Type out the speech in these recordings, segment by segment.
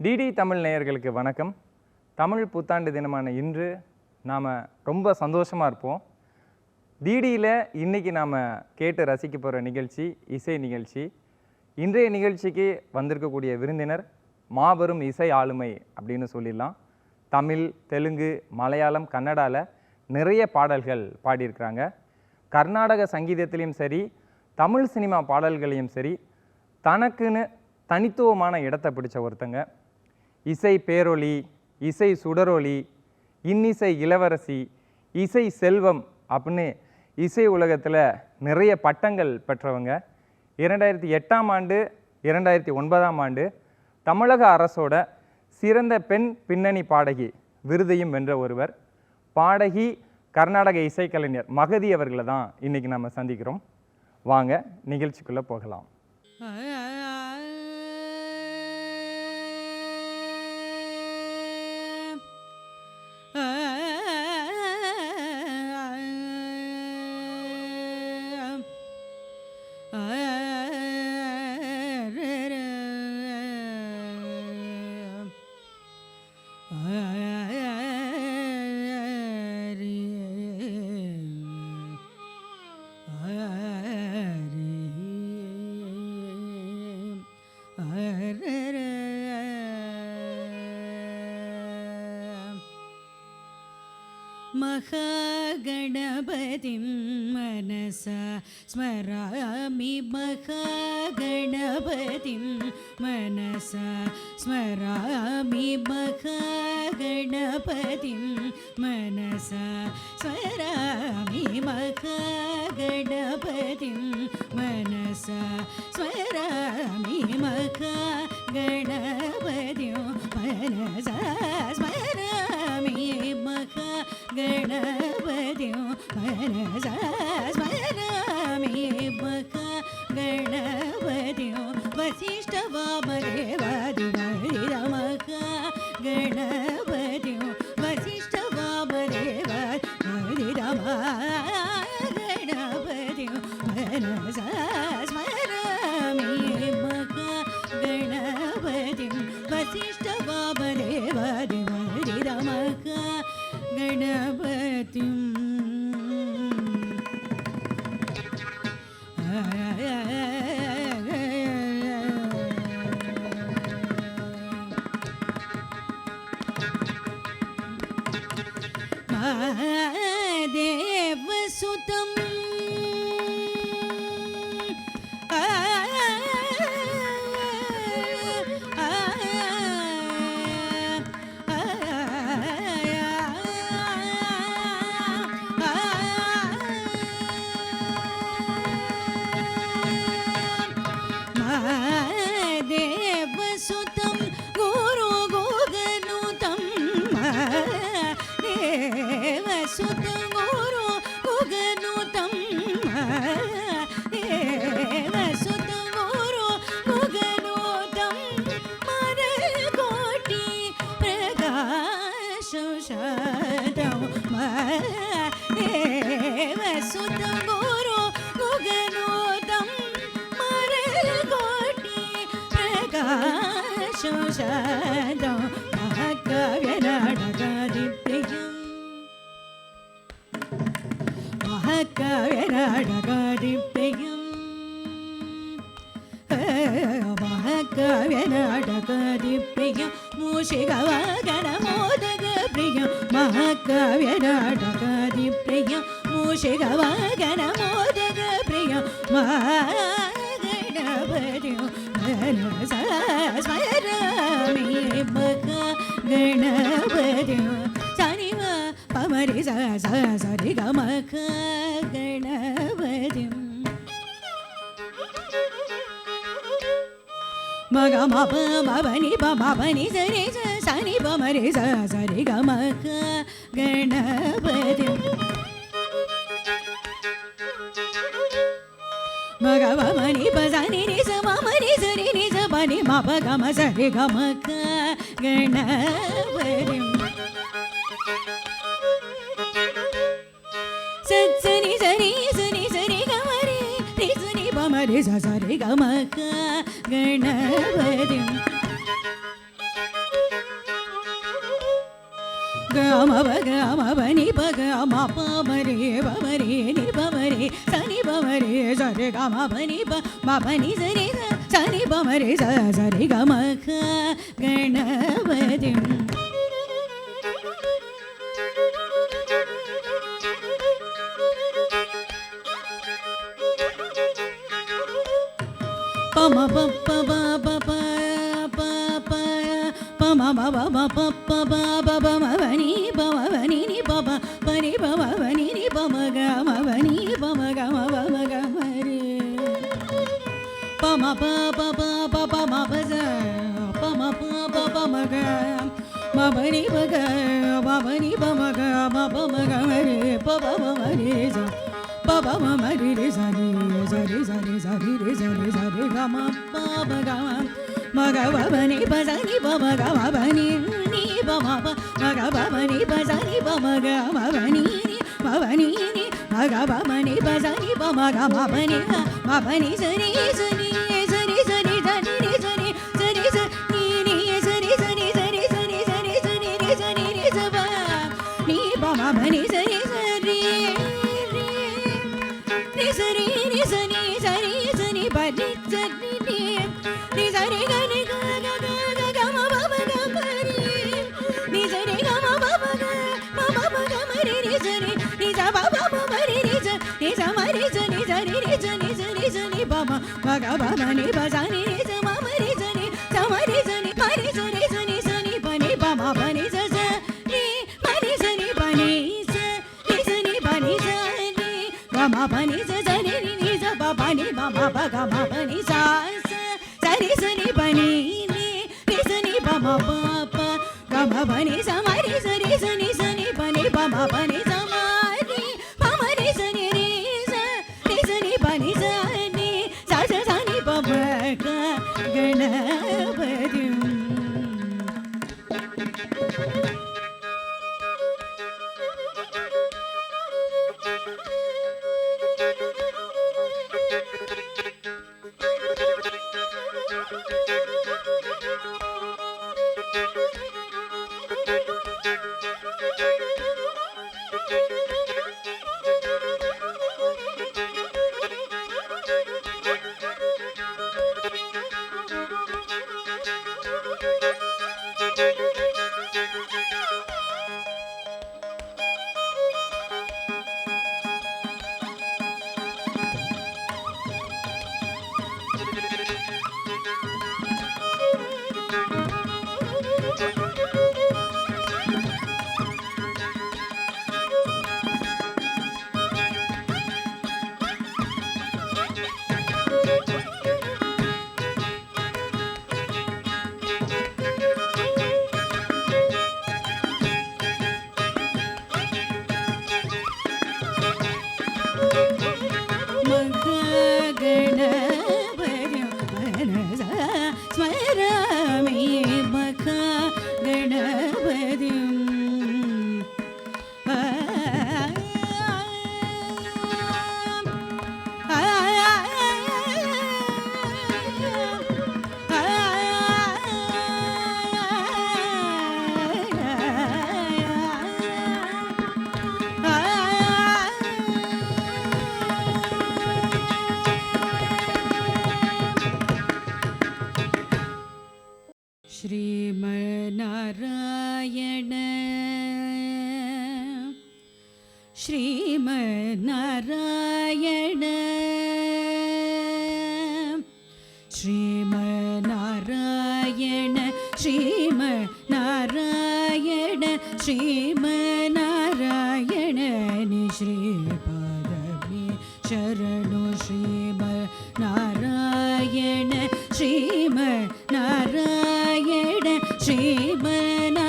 DD Tamil நேயர்களுக்கு வணக்கம். தமிழ் புத்தாண்டு தினமான இன்று நாம் ரொம்ப சந்தோஷமாக இருப்போம். டிடியில் இன்றைக்கி நாம் கேட்டு ரசிக்க போகிற நிகழ்ச்சி இசை நிகழ்ச்சி. இன்றைய நிகழ்ச்சிக்கு வந்திருக்கக்கூடிய விருந்தினர் மாபெரும் இசை ஆளுமை அப்படின்னு சொல்லிடலாம். தமிழ், தெலுங்கு, மலையாளம், கன்னடாவில் நிறைய பாடல்கள் பாடியிருக்கிறாங்க. கர்நாடக சங்கீதத்திலையும் சரி, தமிழ் சினிமா பாடல்களையும் சரி, தனக்குன்னு தனித்துவமான இடத்தை பிடிச்ச ஒருத்தங்க. இசை பேரொளி, இசை சுடரொளி, இன்னிசை இளவரசி, இசை செல்வம் அப்படின்னு இசை உலகத்தில் நிறைய பட்டங்கள் பெற்றவங்க. 2008ஆம் ஆண்டு 2009ஆம் ஆண்டு தமிழக அரசோட சிறந்த பெண் பின்னணி பாடகி விருதையும் வென்ற ஒருவர். பாடகி, கர்நாடக இசைக்கலைஞர் மகதி அவர்களை தான் இன்றைக்கி நம்ம சந்திக்கிறோம். வாங்க நிகழ்ச்சிக்குள்ளே போகலாம். महागणपतिं मनसा स्मरामि, महागणपतिं मनसा स्मरामि, महागणपतिं मनसा स्मरामि, महागणपतिं मनसा स्मरामि, महागणपतिं मनसा स्मरामि, गणपतिं मनसा स्मरामि, गणपतिं वसिष्ठवामदेवादिवादिरमः गणपतिं वसिष्ठवामदेवादिरमः गणपतिं मनसा स्मरामि, गणपतिं वसिष्ठवामदेवादिवादिरमः गणपतिं महादेवसुतं देवसुतं गुरुगुगनुतं, देवसुतं गुरुगुगनुतं, देवसुतं गुरुगुगनुतं, मरकोटि प्रकाशशतं, देवसुतं गुरुगुगनुतं, शोषादं महाकाव्यनाटकादिप्रियं, महाकाव्यनाटकादिप्रियं, महाकाव्यनाटकादिप्रियं, मूषिकवाहनमोदकप्रियं, महाकाव्यनाटकादिप्रियं, मूषिकवाहनमोदकप्रियं, महागणपतिं मनसा स्मरामि, महागणपतिं सनिव पमरि सा सरि ग महागणपतिं मग मप मपनि पमनि सरि सनि पमरि सा सरि ग महागणपतिं मग मनि पसनि नि स मनि सरि नि स पनि मप गम सरि ग महागणपतिं सत्सनि सरि सनि सरि ग मरि रि सनि पमरि स सरि ग महागणपतिं பனி பக மா பமரே பமரே நி பமரே சனி பமரே சரி கம பனி பனி சரி சனி பமரே சரி கம கணபதி பம பப்ப பப பம பப பப்ப பப மவனி பமவனி நி பப பனி பமவனி நி பமக மவனி பமக மவமக மரே பம பப பப மபஸ பம பப பமக மவனி பக மவனி பமக மபமக மரே பப மரே ச பப மரி ரே சரி சரி சரி சரி ரே சரி சரி கம பப கம மகவனி பசனி பமக மவனி நீ பம மகவனி பசனி பமக மவனி மவனி நீ மகவனி பசனி பமக மவனி மவனி சரி சரி சரி சரி சரி ரே சரி சரி சரி நீ சரி சரி சரி சரி சரி சரி ரே சரி ரே சப நீ பமவனி சரி சரி சரி நீ சரி சரி சரி பரி சரி நீ சரி கனி கம பம கமரி நீ சரி கம பம கமரி நீ சரி நீ சப பம மரி நீ சமரி சரி சரி நீ சரி சரி சரி பம மக பமனி பசனி நீ சமரி சரி சமரி சரி மரி சரி சரி சரி பனி பம பனி சரி மரி சரி பனி சரி பனி சரி கம பனி சரி நீ சப பனி பம பக பனி சரி சரி பனி நீ சரி பம பப கம பனி சமரி சரி சரி சரி பனி பம பனி சமரி பமரி சரி ரே சரி பனி சரி சரி பம கணபதி श्रीमन्नारायण श्रीमन्नारायण श्रीमन्नारायण श्रीमन्नारायण श्रीमन्नारायण श्रीपादमे शरणो श्रीमन्नारायण श्रीमन्नारायण श्रीमन्नारायण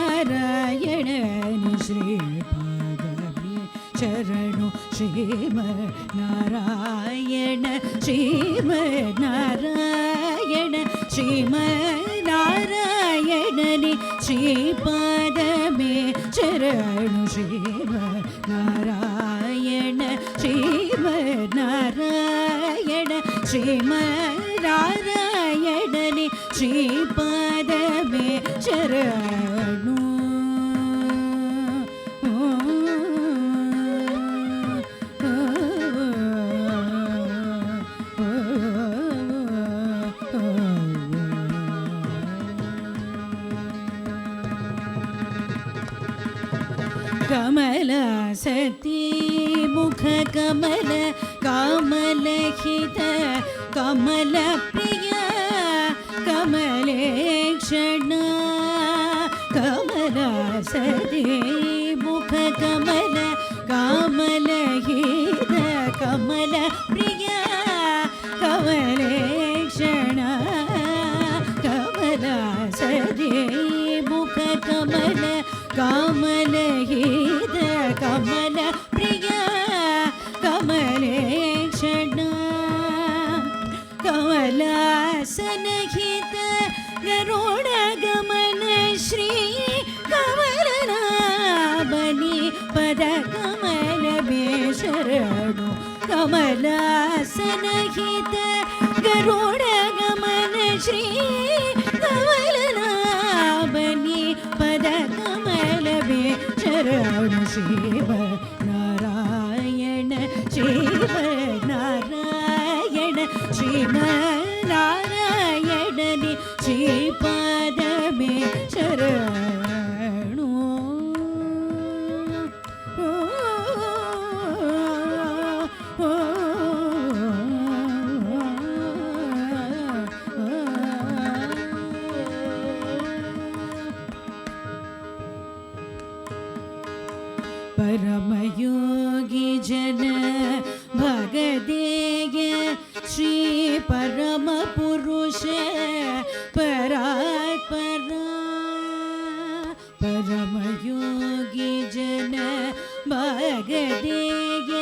श्रीपादमे शरणो श्रीमन्नारायण श्रीमन्नारायण श्रीमन्नारायण श्रीपादमे शरणो श्रीमन्नारायण श्रीमन्नारायण श्रीमन्नारायण श्रीपादमे शरणो கமலாசக்தி முக கமல கமலஹித கமல பிரிய கமலேக்ஷண கமலாசக்தி முக கமல கமலஹித கமல பிரிய கமலேக்ஷண கமலாசக்தி முக கமல கமலஹித கமல பிரிய கமலேக்ஷண கமலாசனஹித கருட கமன ஸ்ரீ கமலநாபனி பத கமல மேஷரணு கமலாசனஹித கருட கமன ஸ்ரீ கமலநாபனி பத கமல மேஷரணு சிவ நாராயண சிவ நாராயண ஸ்ரீம நாராயணனி ஸ்ரீபாதமே சரணு परमयोगी जन भगदेय श्री परम पुरुष परात्परा परमयोगी जन भगदेय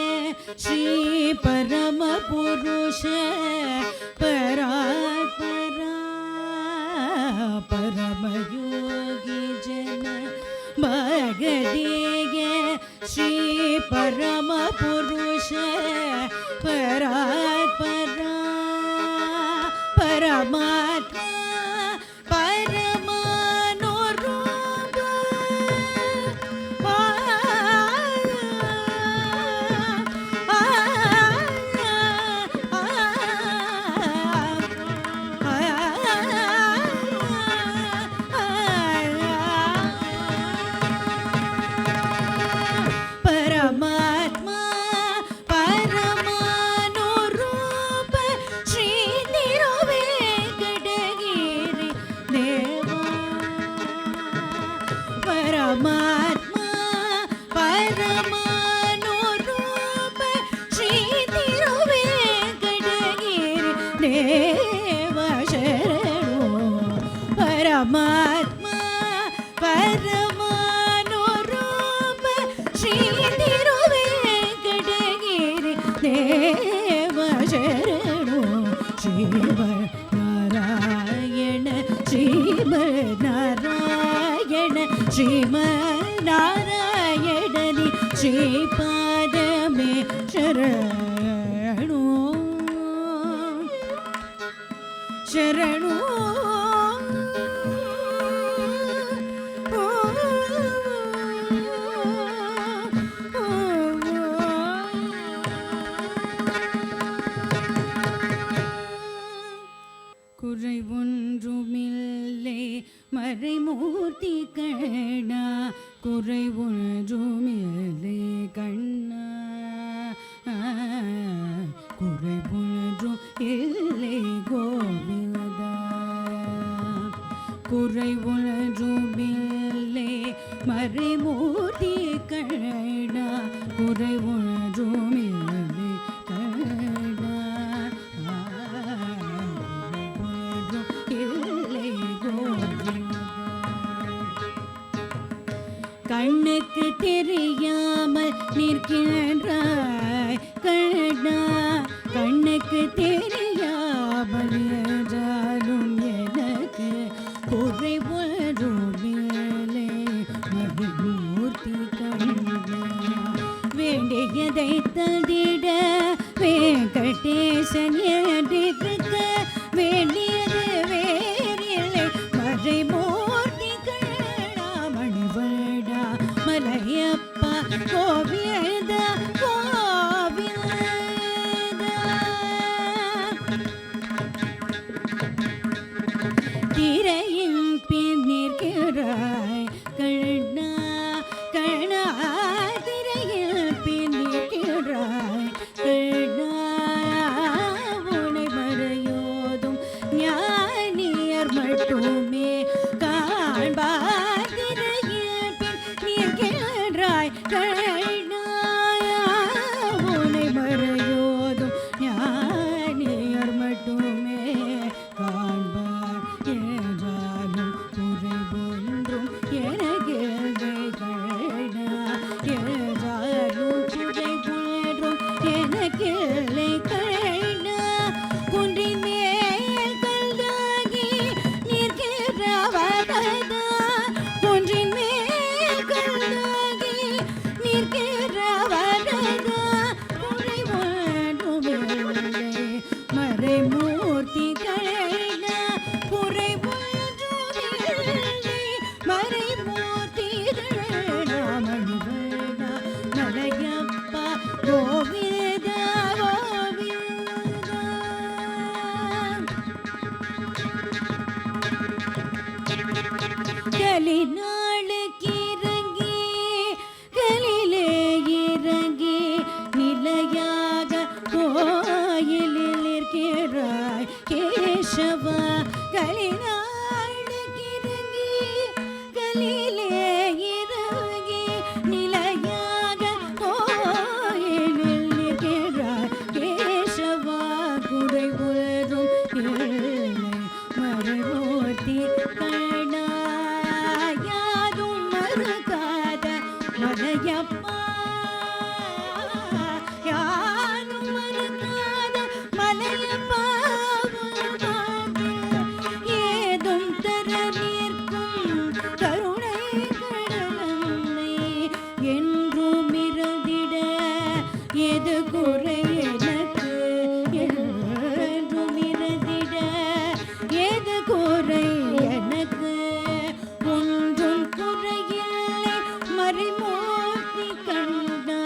श्री परम पुरुष परात्परा परमयोगी जन भगदेय श्री परम पुरुष परात्परा परमात्मा परमानुरूप परमात्मा परमानुरूप श्री तिरुवेंकटगिरि देवा परमात्मा परमानुरूप श्री तिरुवेंकटगिरि देवा शरणु परमात्मा परमानुरूप श्री तिरुवेंकटगिरि देव शरणु शिव नारायण शिव नारायण श्रीम नारायणनि श्रीपादमे शरणु शरणु குறை ஒன்றுமில்லை மறைமூர்த்தி கண்ணா குறை ஒன்றுமில்லை கண்ணா குறை ஒன்றும் இல்லை கோவிந்தா குறை ஒன்றுமில்லை மறைமூர்த்தி கண்ணா குறை ஒன்றுமில்லை கண்ணா கண்ணுக்கு தெரியாமல் நிற்கின்றாய் கண்ணா கண்ணுக்கு தெரியாமல் என்றாலும் எனக்கு குறை ஒன்றுமில்லை மகிமூர்த்தி கண்ணா வேண்டியதை தந்திட வெங்கடேசன் என்றிருக்க வேண்டியது வேறில்லை மறைமூர்த்தி கண்ணா மணிவடா மலையப்பா கோவிந்தா கலிநாளுக்கு இறங்கி கலிலே இறங்கி நிலையாக கோயிலில் இருக்கிறாய் கேசவா. கலிநாளுக்கு இறங்கி கலிலே இறங்கி நிலையாக கோயிலில் இருக்கிறாய் கேசவா. குறை உலரும் ஏழை மறைமூர்த்தி கண்ணா யாரும் மறுக்காத மலையப்பா. யாரும் மறுக்காத மலையப்பா. ஏதும் தர நிற்கும் கருணை கடலை என்றும் இருந்திட எது குறை எனக்கு என்றும் இருந்திட எது குறை எனக்கு ஒன்றும் குறையில்லை மறைமூர்த்தி கண்டா.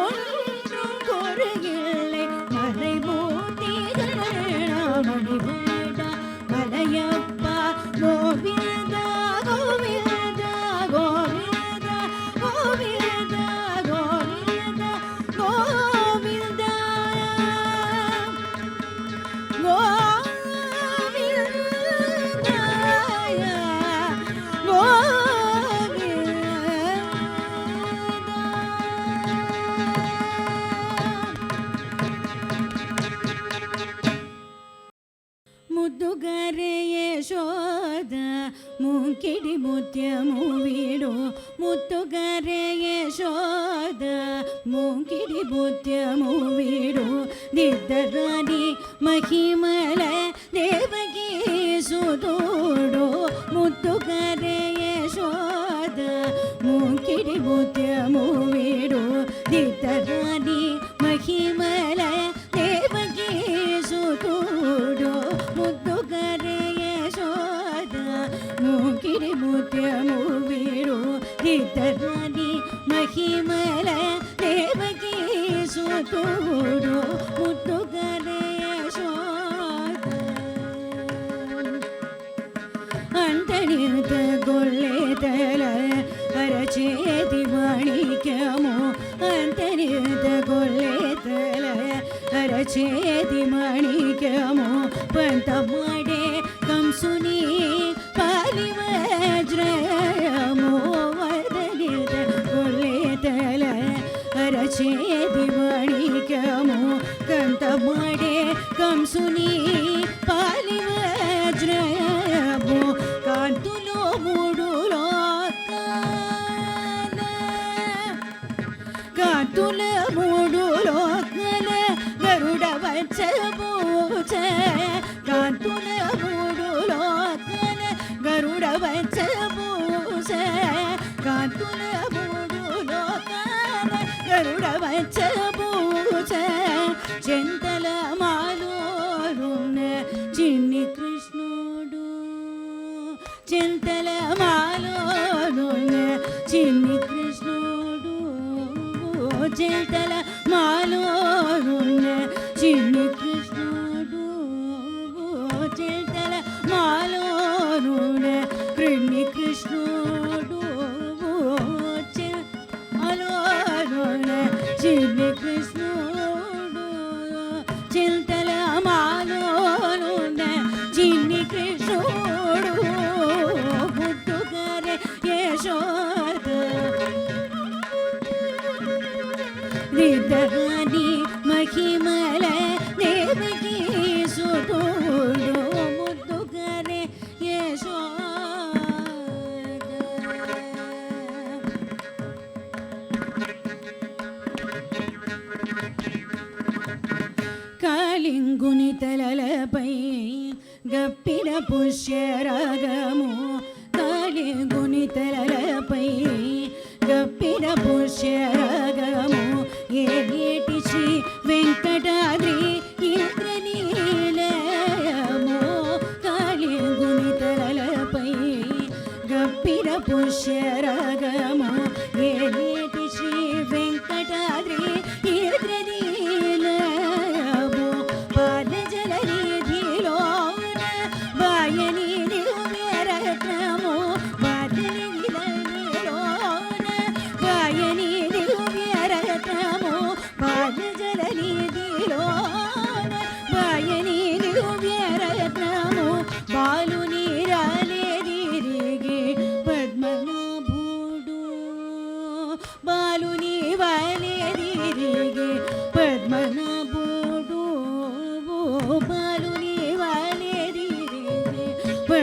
ஒன்றும் குறையில்லை மறைமூர்த்தி கண்டா. மணிவேடா மலையப்பா கோவிந்தா கோவிந்தா கோவிந்தா கோவிந்தா கோவிந்தா கோவிந்தா ಮುದ್ದುಗರೆ ಯಶೋದ ಮುಕ್ಕಿಡಿ ಮುತ್ಯಮು ವೀಡು. ಮುತ್ತುಗರೆ ಯಶೋದ ಮುಕ್ಕಿಡಿ ಮುತ್ಯಮು ವೀಡು. ದಿದ್ದರಾಣಿ ಮಹಿಮಲ ದೇವಗಿ ಸುದೋಡು. ಮುತ್ತುಗರೆ ಯಶೋದ ಮುಕ್ಕಿಡಿ ಮುತ್ಯಮು ವೀಡು. ದಿದ್ದರಾಣಿ ಮಹಿಮಲ ದೇವಗಿ ಸುದೋಡು. ಮುದ್ದುಗರೆ ಯಶೋದ ಮುಕ್ಕಿಡಿ ಮುತ್ಯಮು ವೀಡು. ದಿದ್ದರಾಣಿ ಮಹಿಮಲ ದೇವಗಿ ಸುದೋಡು. ಮುದ್ದುಗರೆ ಯಶೋದ ಅಂತಣಿತ ಗೊಳ್ಳೆತಲ ಅರಚೇತಿ ಮಾಣಿಕ್ಯಮೋ. ಅಂತಣಿತ ಗೊಳ್ಳೆತಲ ಅರಚೇತಿ ಮಾಣಿಕ್ಯಮೋ. ಪಂತ ಮಾಡೆ ಕಂಸುನಿ ಪಾಲಿ ವಜ್ರಯಮೋ. ವದನಿತ ಗೊಳ್ಳೆತಲ ಅರಚೇತಿ ಮಾಣಿಕ್ಯಮೋ. ಕಂತ ಮಾಡೆ ಕಂಸುನಿ ಪಾಲಿ ವಜ್ರಯಮೋ. ಕಾಂತುಲೋ ಮೂಡುಲೋ కాతుల మూడు లోకల గరుడ వచ్చ పూజ. కాతుల మూడు లోకల గరుడ వచ్చ పూజ. కాతుల మూడు లోకల గరుడ వచ్చ పూజ. చెంతల మాలోరున్న చిన్ని కృష్ణుడు. చెంతల మాలోరున్న చిన్ని కృష్ణుడు. చెంతల మాలోరున్న చిన్ని కృష్ణుడు. చెంతల మాలోరున్న కృష్ణి కృష్ణుడు. మాలోరున్న చిన్ని కృష్ణుడు. చెంతల మాలోరున్న చిన్ని కృష్ణుడు. ముద్దుగరే యశోద ದಿದ್ದರಾಣಿ ಮಹಿಮಲ ದೇವಗಿ ಸುದೋಡು. ಮುದ್ದುಗರೆ ಯಶೋದ కాళింగుని తలలపై గప్పిన పుష్యరాగము. కాళింగుని తలలపై గప్పిన పుష్యరాగము. ఏటి శ్రీ వెంకటాద్రి ఇంద్రనీలయము. కాళింగుని తలలపై గప్పిన పుష్యరాగము. ఏటి శ్రీ వెంకటాద్రి ఇంద్రనీలయము. పాదజల నిధిలోన బాయని దివ్యరత్నము.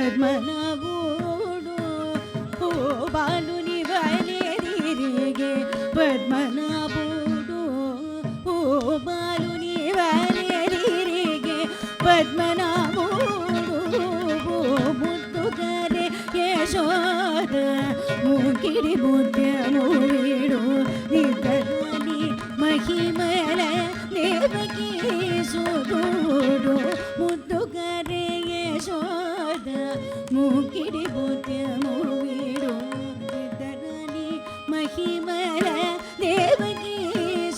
ಪದ್ಮನಾಭೋಡು ಓ ಬಾಲುನಿ ಬಲೆದಿರಿಗೆ ಪದ್ಮನಾಭೋಡು ಓ ಬಾಲುನಿ ಬಲೆದಿರಿಗೆ ಪದ್ಮನಾಭೋಡು ಮುದ್ದುಗರೆ ಯಶೋದ ಮೂಗಿಡಿ ಬುದ್ಧ ಮೂವಿಡು ನಿದ್ದಲಿ ಮಹಿಮಲ ದೇವಕಿ ಸುದೂಡು ಮುದ್ದುಗರೆ ಯಶೋದ ಮೂಗಿಡಿ ಬುದ್ಧ ಮೂವಿಡು ನಿದ್ದಲಿ ಮಹಿಮಲ ದೇವಕಿ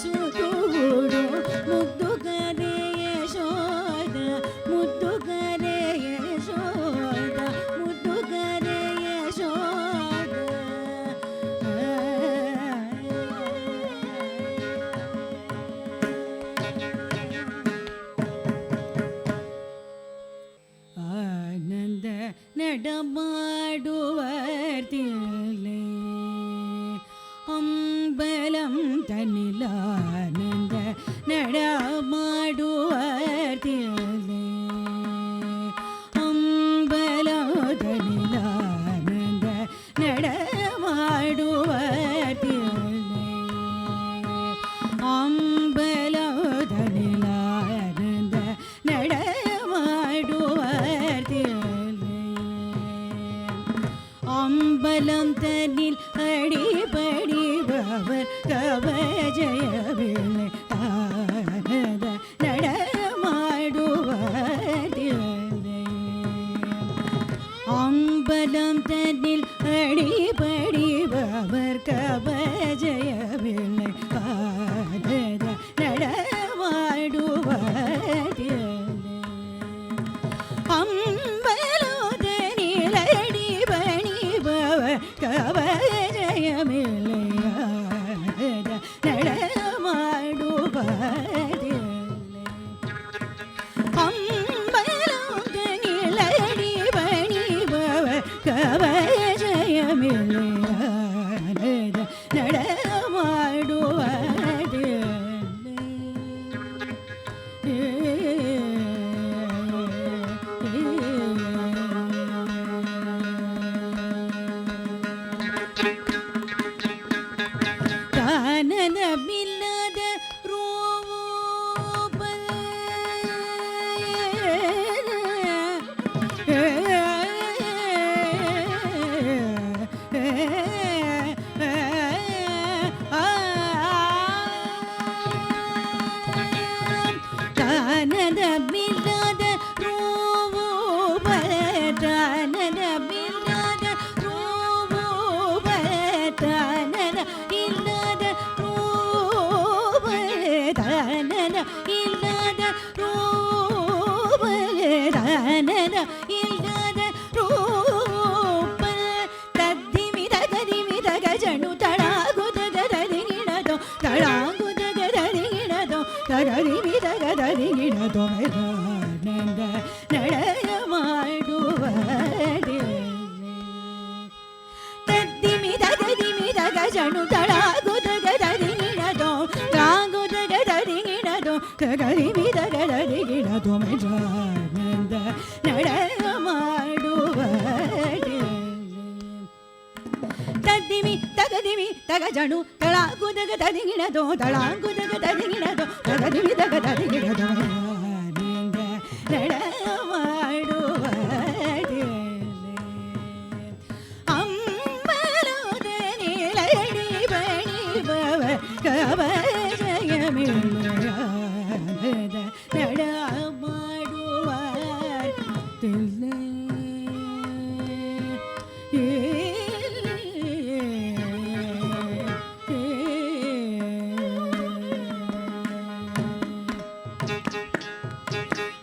ಸುದೂಡು ಮುದ್ದುಗರೆ ಯಶೋದ ಮುದ್ದುಗರೆ ಯಶೋದ ಮುದ್ದುಗರೆ ಯಶೋದ ಆನಂದ நடமாடுவதில்லை அம்பலம் தன்னிலானந்த நடமாடுவதில்லை அம்பலம் தன்னிலானந்த நடமாடுவதில்லை அம்பலம் தன்னிலானந்த நடமாடுவதில்லை அம்பலம் தன்னில் அடிபடிபவர் கவஜயவில்லை ஆனந்த நடமாடுவதில்லை அம்பலம் தன்னில் அடிபடிபவர் கவஜயவில்லை ஆனந்த நடமாடுவதில்லை அம்பலோதனில் அடிபணிபவர் கவஜயமில்லை நடமாடுவதில்லை அம்பலோதனில் அடிபணிபவர் கவஜயமில்லை கானனமில்லாத ரூபல் கானனமில்லாத ரூபல் கானனமில்லாத ரூபல் கானன இல்லாத ரூபல் கானன இல்லாத ரூபல் கானன இல்லாத ரூபல் தத்திமி தகஜனு தடாகுதகதரிகிணதோ தடாகுதகதரிகிணதோ தகரிமி தகதரிகிணதோ மெதானந்த நடமாடுவதில்லை தத்திமி தகஜனு தடாகுதகதரிகிணதோ தாகுதகதரிகிணதோ தகரிமி தகதரிகிணதோ மெதானந்த நடமாடுவதில்லை தத்திமி தகஜனு தடாகுதகதரிகிணதோ தடாகுதகதரிகிணதோ தகரிமி தகதரிகிணதோ மெதானந்த நடமாடுவதில்லை அம்பலோதனில் அடிபணிபவர் கவஜயமில்லை நடமாடுவதில்லை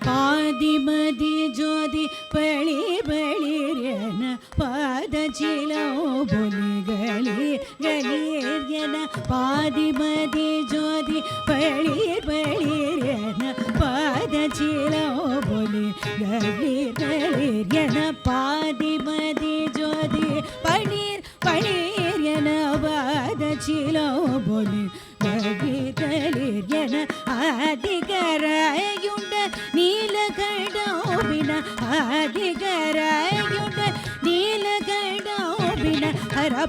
பாதிமதி ஜோதி பளி பளிரென பாதச்சிலோ பொலிகளிர் களிர் என பாதிமதி ஜோதி பளிர் பளிரென பாதச்சிலோ பொலிகளிர் களிர் என பாதிமதி ஜோதி பளிர் பளிர் என பாதச்சிலோ பொலிகளிர் களிர் என அதிகராயுண்ட நீலகண்டோபின அதிகராயுண்ட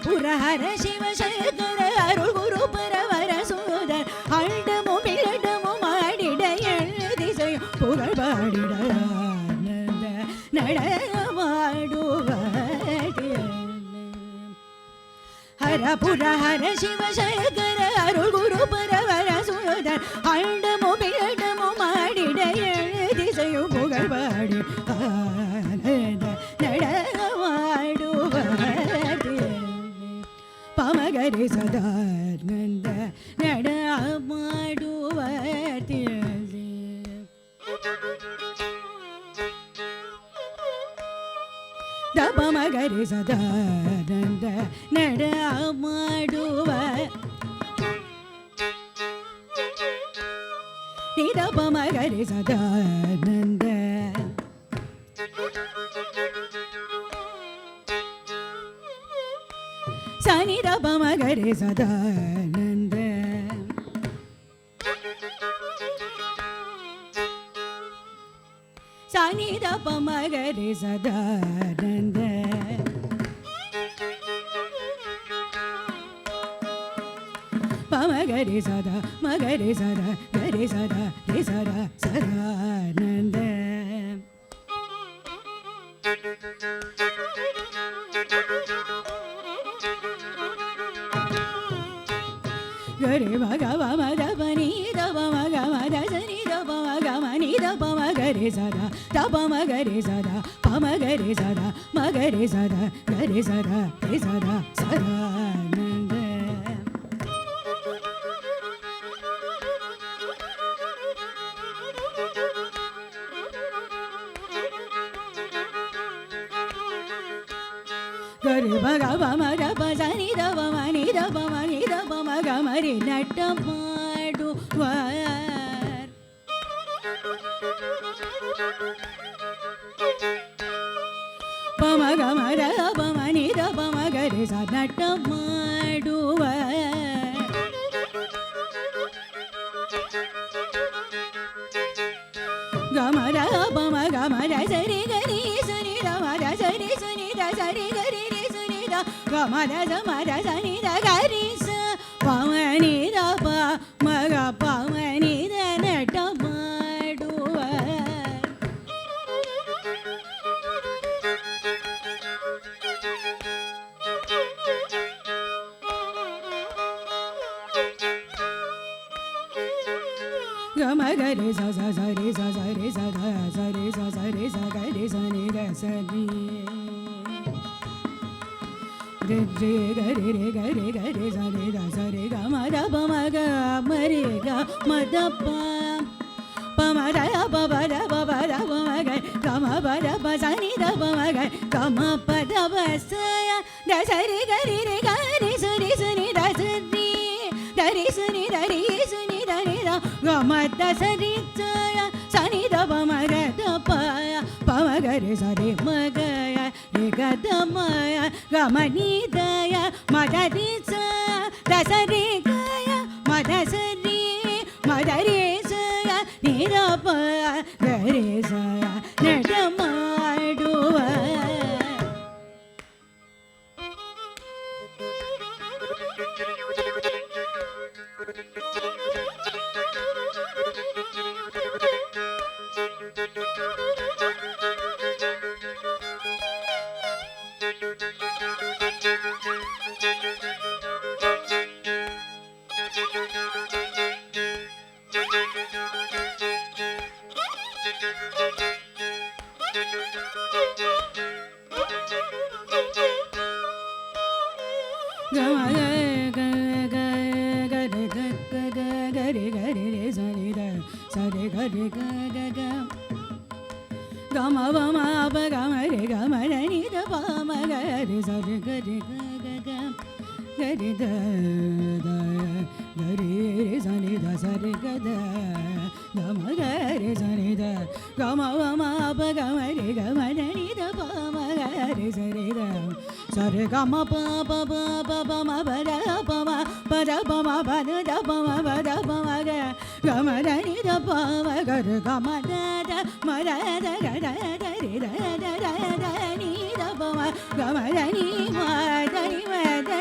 புர ஹர சிவ சங்கர அருள் குரு பரவர சூதர் அண்டமும் பிள்ளடமும் ஆடிட எழு திசையும் புகழ் பாடிட நடமாடுவாடி ஹர புர ஹர சிவ சங்கர அருள் குரு பரவர சூதர் அண்டமும் பிள்ளடமும் ஆடிட எழு திசையும் புகழ் பாடி நடமாடுவாடி பமகரி சதானந்த நடமாடுவாடி தபமகரி சதானந்த நடமாடுவ நிதபமகரி சதானந்த சனிதபமகரி சதானந்த சனிதபமகரி சதானந்த பமகரி சதா மகரி சதா கரி சதா ரி சதா சதானந்த கரி மகவ மதபனி தப மக மத சனி தப மக மணி தப மகரி சதா தப மகரி சதா பமகரி சதா மகரி சதா கரி சதா ரி சதா சதானந்த கரி மகவ மதப சனி தப மணி தப மணி தப மக மரி நட்டமாடுவார் பமக மர பமணி தப மகரி ச நட்டமாடுவார் கமர பம கமர சரி கரி சுனி ரமர சரி சுனி த சரி கரி ரி சுனி த கமர சமர சனி த கரி ச பமணி த ப மக பமணி த நட்டமாடுவார் கமகரி ச ச சரி ச சரி ச த சரி ச சரி ச கரி சனி த சரி ரி ரி கரி ரி கரி கரி சரி த சரி க மத ப மக மரி க மத ப பமத பபத பபத பமக கம பத ப சனி த பமக கம பத பசய த சரி கரி ரி கரி சுரி சுனி த சுரி தரி சுனி தரி சுனி தரி த கம த சரி சய சனி த பமக த பய பமகரி சரி மகய ரி க த மய கம நீ தய மத ரி ச த சரி கய மத சரி மத ரி சய நீ த ப கரி சய நடமாடுவார் gama bama ba gama re gama ni da ba ma ga re sa re ga re ga ga re da da ga re sa ni da sa re ga da da ma ga re sa ni da gama bama ba gama re gama ni da ba ma ga re sa re da sa re gama pa pa pa pa pa ma ba da pa ma ba da pa ma ba da pa ma ba da pa ma ga gama ni da pa ma ga re gama da da ma da da ga da da re da da da da ni da pa ma gama ni ma da ni ma da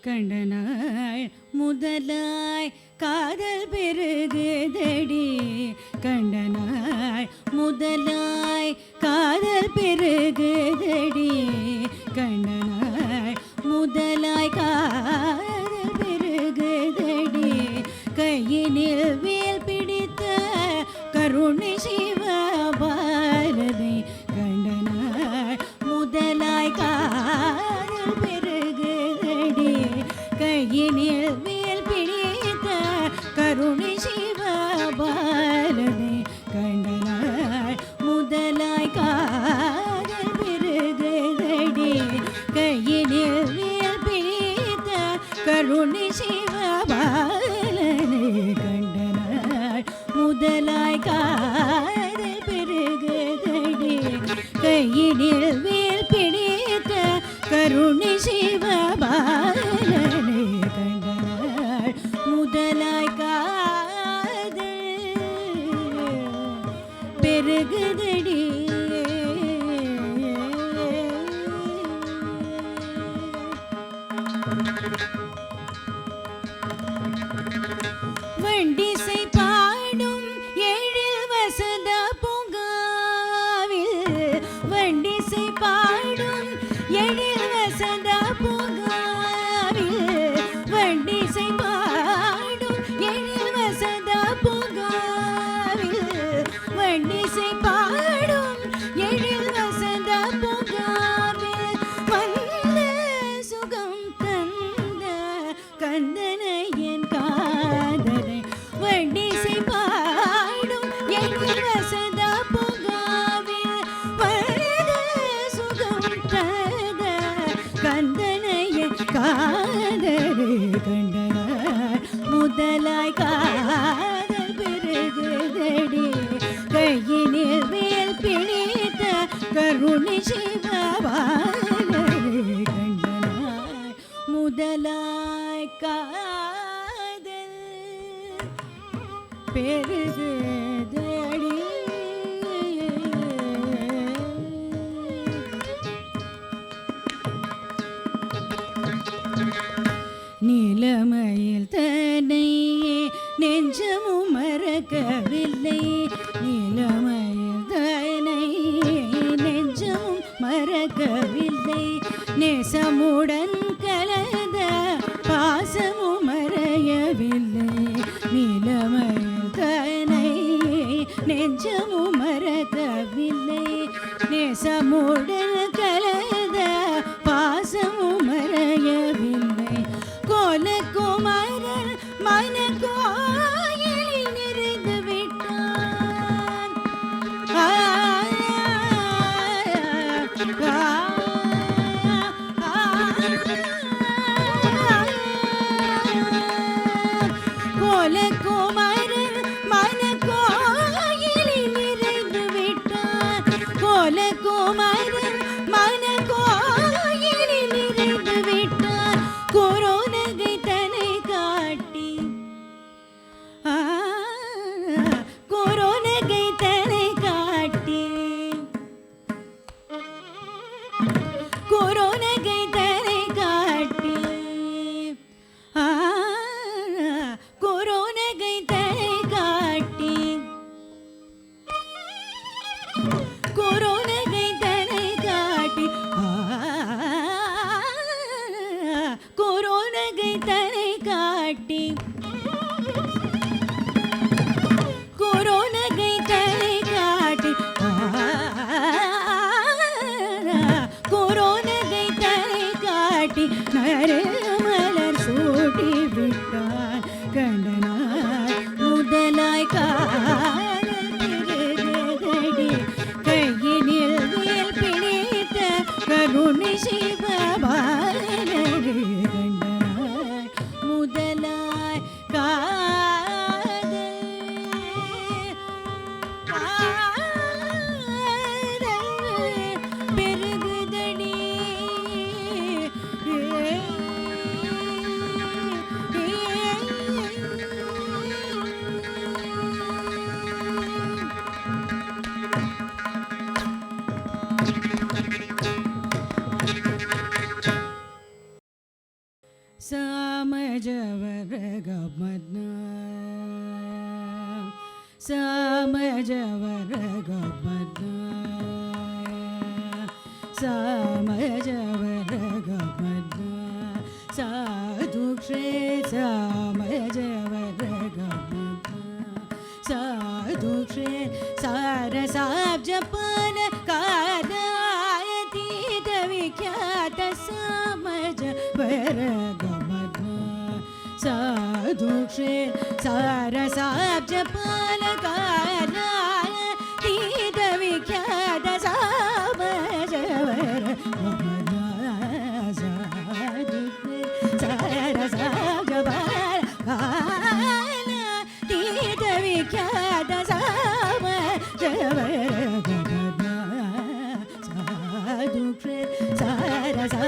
கண்டனாள் முதலாய் காதல் பெருகுதடி கண்டனாள் முதலாய் காதல் பெருகுதடி கண்டனாள் முதலாய் காதல் பெருகுதடி கையினில் வேல் பிடித்த கருணை சிவ கருணை சிவபாலனை கண்டாள் முதலாய் காதல் பெருகுதடி. வண்டிசை பாடும் எழில் வசந்த பூங்காவில், வண்டிசை பாடும் எழில் வசந்த பூங்காவில், வண்டிசை பாடும் எழில் வசந்த பூங்காவில், வண்டிசை பாடும் எழில் வசந்த பூங்காவில் வந்த சுகம் தந்த கந்தனையன் காதலை, வண்டிசை பாடும் எழில் வசந்த பூங்காவில் வந்த சுகம் தந்த கந்தனையன் காதலை கண்டாள் முதலாய் காதல் பெருகுதடி. கையினில் வேல் பிடித்த கருணை சிவபாலனை கண்டாள் முதலாய் காதல் பெருகுதடி. நிலமையில் தன்னை நெஞ்சமும் மறக்கவில்லை, நிலமையில் தன்னை நெஞ்சமும் மறக்கவில்லை, நேசமுடன் கலந்த பாசமும் மறையவில்லை, நிலமையில் தன்னை நெஞ்சமும் மறக்கவில்லை, நேசமுடன் கலந்த பாசமும் மறையவில்லை, கோலக்குமாரன் மனக்கோயிலில் நிறைந்து விட்டான். கோலக்குமாரன் மனக்கோயிலில் நிறைந்து விட்டான், கோலக்குமாரன் மனக்கோயிலில் நிறைந்து விட்டான், கொரோனகை தன்னை காட்டி, கொரோனகை தன்னை காட்டி, கொரோனகை தன்னை காட்டி, கொரோனகை தன்னை காட்டி, கொரோனகை தன்னை காட்டி, கொரோனகை தன்னை காட்டி, கொரோனகை தன்னை காட்டி, கொரோனகை தன்னை காட்டி நறுமலர் சூடி விட்டான் கண்டனார் முதலாய் காதல் பெருகுதடி. கையினில் வேல் பிடித்த கருணை சிவபாலனை கண்டாள் முதலாய் காதல் பெருகுதடி. சாமஜவரகமத்னா சாமஜவரகமத்னா சாமஜவரகமத்னா சாதுக்ஷே சாமஜவரகமத்னா சாதுக்ஷே சாரசாப்ஜபால காதாயதீத விக்யாத சாமஜவரகமத்னா சாதுக்ஷே சாரசாப்ஜபால காதாயதீத விக்யாத சாமஜவரகமத்னா சாதுக்ஷே சாரசாப்ஜபால காதாயதீத விக்யாத சாமஜவரகமத்னா சாதுக்ஷே சாரசா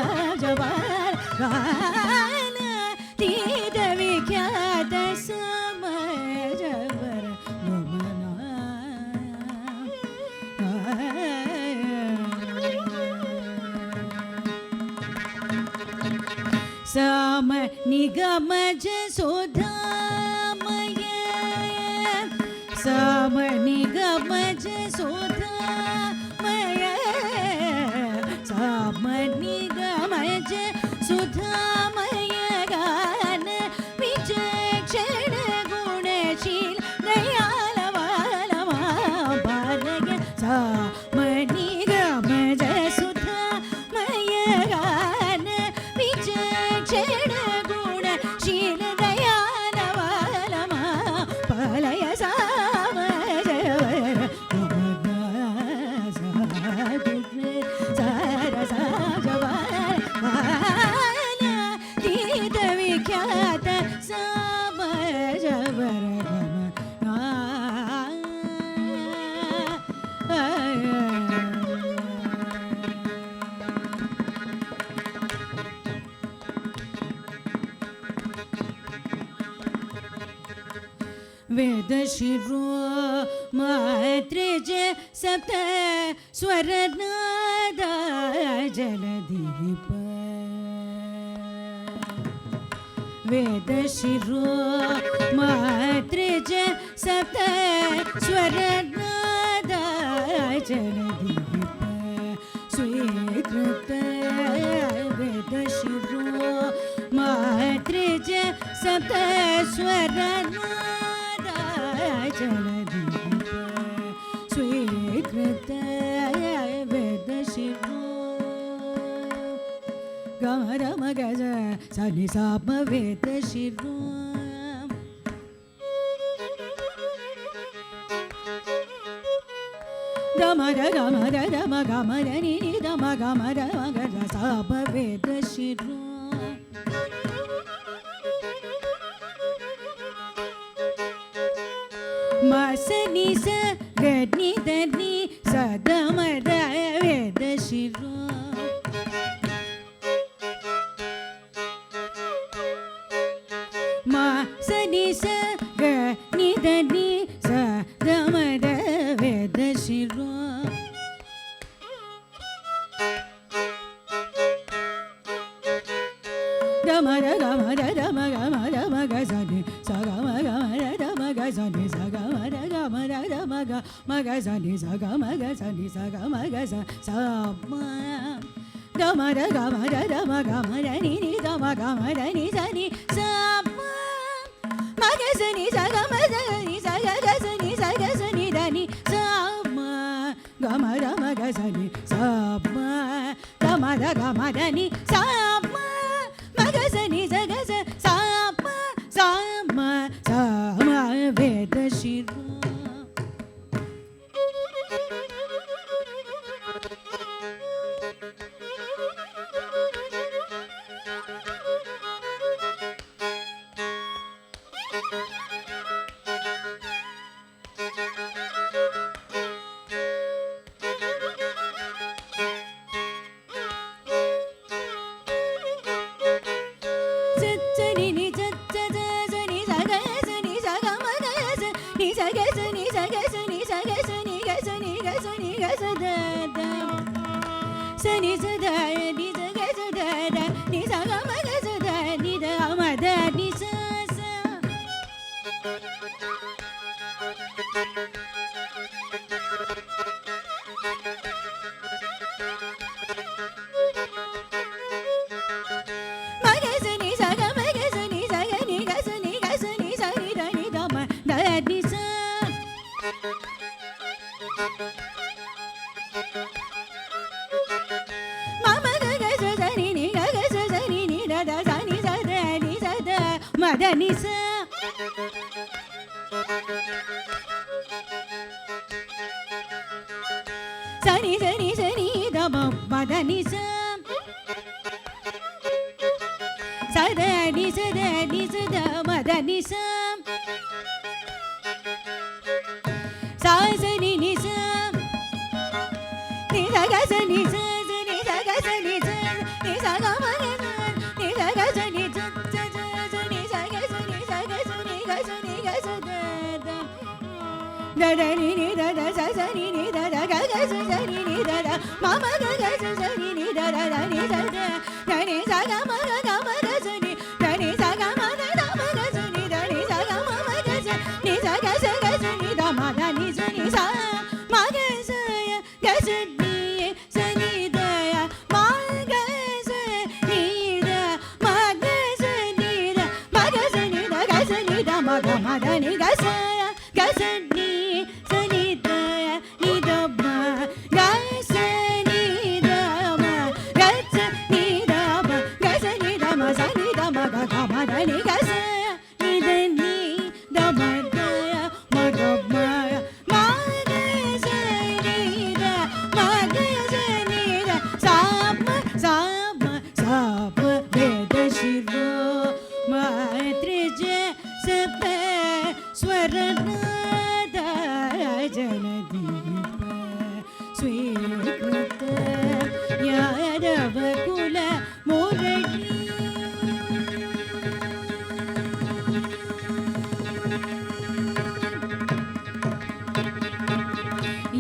தீத விக்யாத சமஜவர் சம நிகமஜ சோதாமய சம நிகமஜ சோதாமய சம நிகமஜ சுதாமய கான விசேஷண குணசீல தயாலவாலமா பாலய சம நிகமஜ சுதாமய கான விசேஷண குணசீல தயாலவாலமா பாலய சாமஜவர் தீத விக்யாத சாமஜவர் वेदशिरो मात्रेज सप्त स्वरनाद जलदीप वेदशिरो मात्रेज सप्त स्वरनाद जलदीप स्वीकृत वेदशिरो मात्रेज सप्त स्वरनाद जलदीप स्वीकृत वेदशिरो गम गज सनि साप वेदशिरो दमर गमर दम गमर नि दम गमर गज साप वेदशिरो मासनि स गनि दनि सदमद वेदशिरो मासनि स गनि दनि सदमद वेदशिरो गमर गमर दम गमर मगसनि सगम गमर दम गसनि सगमर गमर दम मगसनि सगमगसनि सगमगस सम गमर गमर दम गमर नि दम गमर नि सनि सम मगसनि सगमगसनि सगसनि सगसनि दनि सम गमर मगसनि सम गमर गमर नि सम मगसनि सगस सम सम सम वेदशिरो Sani sani sani da ma madani sa sadani sadani sada madani sa sa sani ni sa ni sa ga sani sa ni sa ga sani sa ni sa ga ma ததனி நி தத சசனி நி தத கக சசனி நி தத மம கக சசனி நி தத தனி சத தனி சக மக கம கசனி தனி சக மக தம கசனி தனி சக மம கச நி சக சக சனி தம தனி சனி ச மக சய கசனி சனி தய மக சனி த மக சனி த மக சனி த கசனி த மக மதனி கசய கசனி சனி தய நி த ம கசனி த ம கசனி த ம கசனி த ம சனி த ம க க மதனி கசய நி த நி த ம தய ம க ம ம கசனி த ம கசனி த சா ம சா ம சா ப வேத சிவோ மாத்ரிஜ சப்த ஸ்வரநாத ஜனதீப ஸ்வீகிருத யாதவ குல முரளி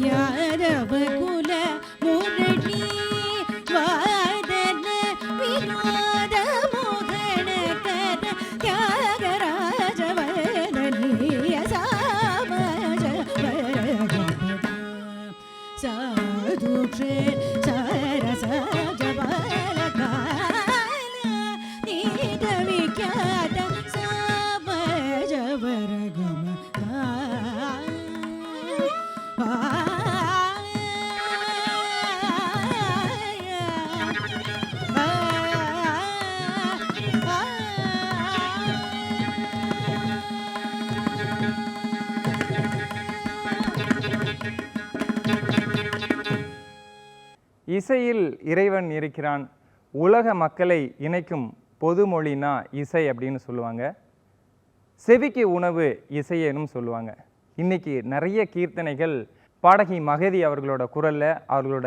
யாதவ குல முரளி வாதன வினோத மோகன கர தியாகராஜ வதனீய சாமஜ சாது சரச ஜபல கால நீத விக்யாத சாமஜ வரகம இசையில் இறைவன் இருக்கிறான். உலக மக்களை இணைக்கும் பொதுமொழினா இசை அப்படின்னு சொல்லுவாங்க. செவிக்கு உணவு இசையேனும் சொல்லுவாங்க. இன்னைக்கு நிறைய கீர்த்தனைகள் பாடகி மகதி அவர்களோட குரலில் அவர்களோட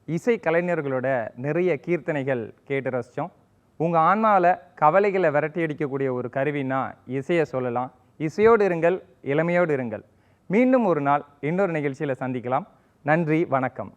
இசை கலைஞர்களோட நிறைய கீர்த்தனைகள் கேட்டு ரசித்தோம். உங்கள் ஆன்மாவில் கவலைகளை விரட்டி அடிக்கக்கூடிய ஒரு கருவினா இசையை சொல்லலாம். இசையோடு இருங்கள், இளமையோடு இருங்கள். மீண்டும் ஒரு நாள் இன்னொரு நிகழ்ச்சியில் சந்திக்கலாம். நன்றி, வணக்கம்.